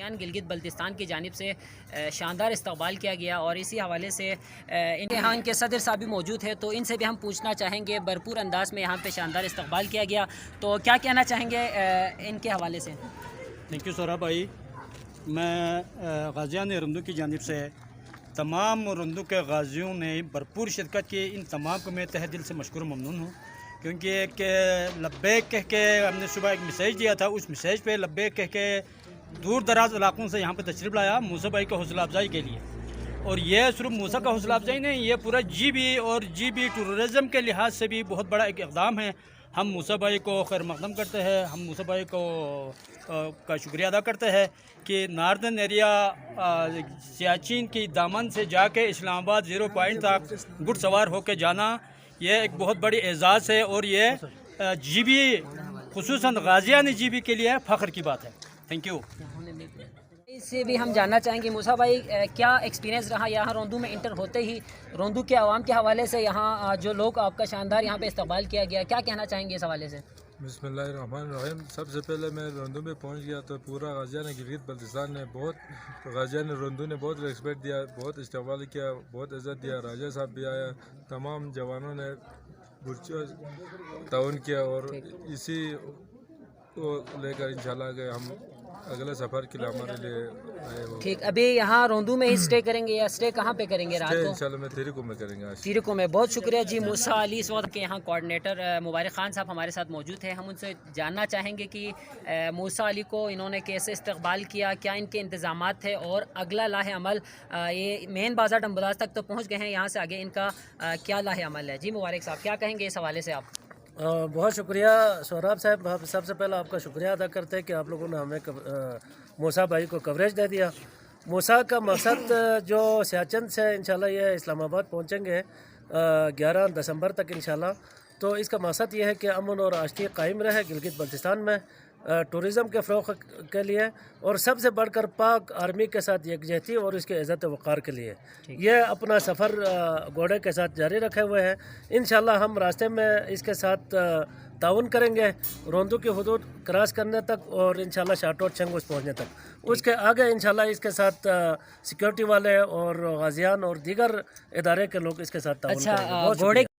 شوپیان گلگت بلتستان کی جانب سے شاندار استقبال کیا گیا، اور اسی حوالے سے یہاں ان کے صدر صاحب بھی موجود ہے، تو ان سے بھی ہم پوچھنا چاہیں گے۔ بھرپور انداز میں یہاں پہ شاندار استقبال کیا گیا، تو کیا کہنا چاہیں گے ان کے حوالے سے؟ تھینک یو سورا بھائی۔ میں غازیان رندو کی جانب سے تمام رندو کے غازیوں نے بھرپور شرکت کی، ان تمام کو میں تہ دل سے مشکور و ممنون ہوں، کیونکہ ایک لبیک کہہ کے ہم نے صبح ایک میسیج دیا تھا، اس میسیج پہ لبیک کہہ کے دور دراز علاقوں سے یہاں پہ تشریف لایا موسیٰ بھائی کو حوصلہ افزائی کے لیے۔ اور یہ صرف موسیٰ کا حوصلہ افزائی نہیں، یہ پورا جی بی ٹورزم کے لحاظ سے بھی بہت بڑا ایک اقدام ہے۔ ہم موسیٰ بھائی کو خیر مقدم کرتے ہیں، ہم موسیٰ بھائی کو کا شکریہ ادا کرتے ہیں کہ ناردن ایریا سیاچین کی دامن سے جا کے اسلام آباد 0 پوائنٹ تک گھڑ سوار ہو کے جانا، یہ ایک بہت بڑی اعزاز ہے، اور یہ جی بی خصوصاً غازیان جی بی کے لیے فخر کی بات ہے۔ Thank you. اس سے بھی ہم جاننا چاہیں گے موسیٰ بھائی کیا ایکسپیرینس رہا یہاں روندو میں انٹر ہوتے ہی، روندو کے عوام کے حوالے سے یہاں جو لوگ آپ کا شاندار یہاں پہ استقبال کیا گیا، کیا کہنا چاہیں گے اس حوالے سے؟ بسم اللہ الرحمن الرحیم۔ سب سے پہلے میں روندو میں پہنچ گیا تو پورا غازیان گلگت بلتستان نے غازیان روندو نے بہت ریسپیکٹ دیا، بہت استقبال کیا، بہت عزت دیا۔ راجہ صاحب بھی آیا، تمام جوانوں نے تعاون کیا، اور اسی کو لے کر انشاءاللہ کہ ہم اگلے سفر کے لیے ہمارے لیے آئے ہو۔ ٹھیک، ابھی یہاں روندو میں ہی اسٹے کریں گے یا اسٹے کہاں پہ کریں گے رات کو؟ انشاءاللہ میں تیرے کو میں کریں گا۔ تیرکو میں۔ بہت شکریہ جی موسیٰ علی۔ اس وقت کے یہاں کوآرڈینیٹر مبارک خان صاحب ہمارے ساتھ موجود ہیں، ہم ان سے جاننا چاہیں گے کہ موسیٰ علی کو انہوں نے کیسے استقبال کیا، کیا ان کے انتظامات تھے، اور اگلا لاہ عمل یہ مین بازار ڈمبلاز تک تو پہنچ گئے ہیں، یہاں سے آگے ان کا کیا لاہ عمل ہے؟ جی مبارک صاحب کیا کہیں گے اس حوالے سے آپ؟ بہت شکریہ سہراب صاحب، سب سے پہلے آپ کا شکریہ ادا کرتے ہیں کہ آپ لوگوں نے ہمیں موسیٰ بھائی کو کوریج دے دیا۔ موسیٰ کا مقصد جو سیاچن سے انشاءاللہ یہ اسلام آباد پہنچیں گے 11 دسمبر تک انشاءاللہ، تو اس کا مقصد یہ ہے کہ امن اور آشتی قائم رہے گلگت بلتستان میں ٹورزم کے فروغ کے لیے، اور سب سے بڑھ کر پاک آرمی کے ساتھ یکجہتی اور اس کے عزت وقار کے لیے یہ اپنا سفر گھوڑے کے ساتھ جاری رکھے ہوئے ہیں۔ انشاءاللہ ہم راستے میں اس کے ساتھ تعاون کریں گے روندو کی حدود کراس کرنے تک، اور انشاءاللہ شاٹوٹ چنگوس پہنچنے تک۔ اس کے آگے انشاءاللہ اس کے ساتھ سیکیورٹی والے اور غازیان اور دیگر ادارے کے لوگ اس کے ساتھ تعاون کریں گے۔ بہت شکریہ۔